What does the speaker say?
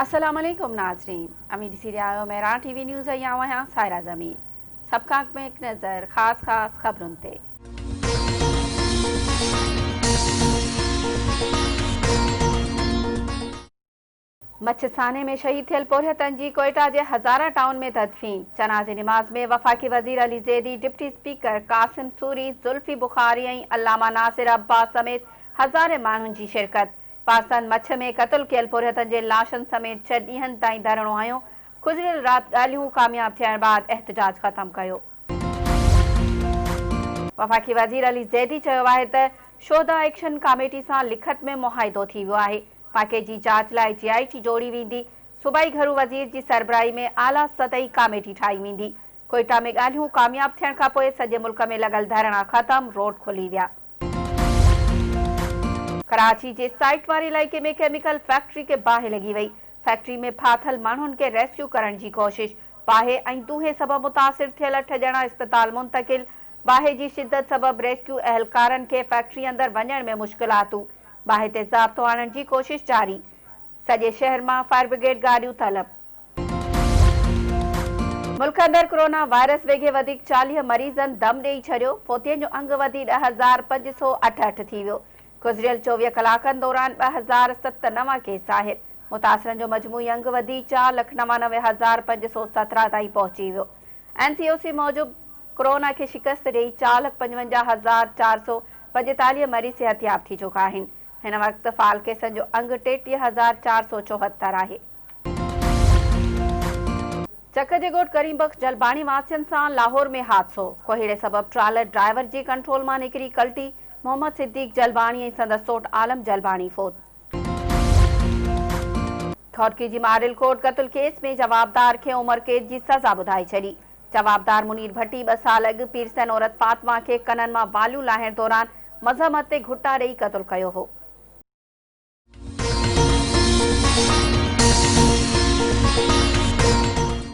अस्सलाम वालेकुम नाज़रीन, अमीर आयो मेरा टीवी न्यूज़ आया सायरा ज़मीन सबका में एक नज़र ख़ास ख़बरों ते। मच्छसाने में शहीद थियल पोरियतन जी कोयटा के हज़ारा टाउन में तदफीन। जनाज़े नमाज में वफाकी वज़ीर अली ज़ैदी, डिप्टी स्पीकर कासिम सूरी, जुल्फी बुखारी ऐं अल्लामा नासिर अब्बास समेत हज़ारे माण्हुनि जी शिरकत। पासन मच्छ में क़त्ल कयल पोरियतन जे लाशनि समेत 6 ॾींहनि ताईं धरणो हयो। गुज़िरियल राति ॻाल्हियूं कामयाब थियण बाद एहतजाज ख़त्म कयो। वफाकी वज़ीर अली ज़ैदी चयो आहे त शोधा एक्शन कमेटी सां लिखत में मुआहिदो थी वियो आहे। वाक़े जी जांच लाइ GIT जोड़ी वेंदी। सूबाई घरू वज़ीर जी सरबराही में आला सतही कमेटी ठाही वेंदी। कोयटा में ॻाल्हियूं कामयाब थियण खां पोइ सॼे मुल्क में लॻल धरणा ख़त्म, रोड खुली विया। कराची जे साइट वारे इलाइक़े में केमिकल फैक्ट्री के बाहि लगी वई। फैक्ट्री में फाथल माण्हुनि खे रेस्क्यू करण जी कोशिश। बाहि ऐं दूहे सबब मुतासिर थियल 8 ॼणा इस्पताल मुंतकिल। बाहि जी शिदत सबब रेस्क्यू अहलकारनि खे फैक्ट्री अंदर वञण में मुश्किलातूं। बाहि ते ज़ाब्तो आणण जी कोशिश जारी। सॼे शहर में फायर ब्रिगेड गाड़ियूं तलब। मुल्क अंदर कोरोना वायरस वेघे वधीक 40 मरीज़नि दम ॾेई छॾियो। पोतियुनि जो अंग वधी 10,568 थी वियो। गुज़िरियल 24 कलाकनि दौरान 2,097 केस आहिनि। मुतासिरनि जो मजमूई अंग वधी 4,99,517 ताईं पहुची वियो। NCOC मूजिब कोरोना के शिकस्त ॾेई 4,55,445 मरीज़ सेहतियाब थी चुका आहिनि। हिन वक़्त फाल केसनि जो अंग 33,474 आहे। चक जे ॻोठ करीमबख्श जलबाणी वासियुनि सां लाहौर में हादसो। कोहीड़े सबब ट्रालर ड्राइवर जी कंट्रोल मां निकिरी कल्टी। मोहम्मद सिद्दीक जलबाणी ऐं संदसि सोट आलम जलबाणी फोत। खौटकी जी मारिल कोर्ट क़त्ल केस में जवाबदार खे उमर कैद जी सज़ा ॿुधाई छॾी। जवाबदार मुनीर भट्टी 2 साल अॻु पीरसन औरत फातिमा खे कननि मां वालियूं लाहिण दौरान मज़हमत ते घुटा ॾेई क़त्ल कयो हो।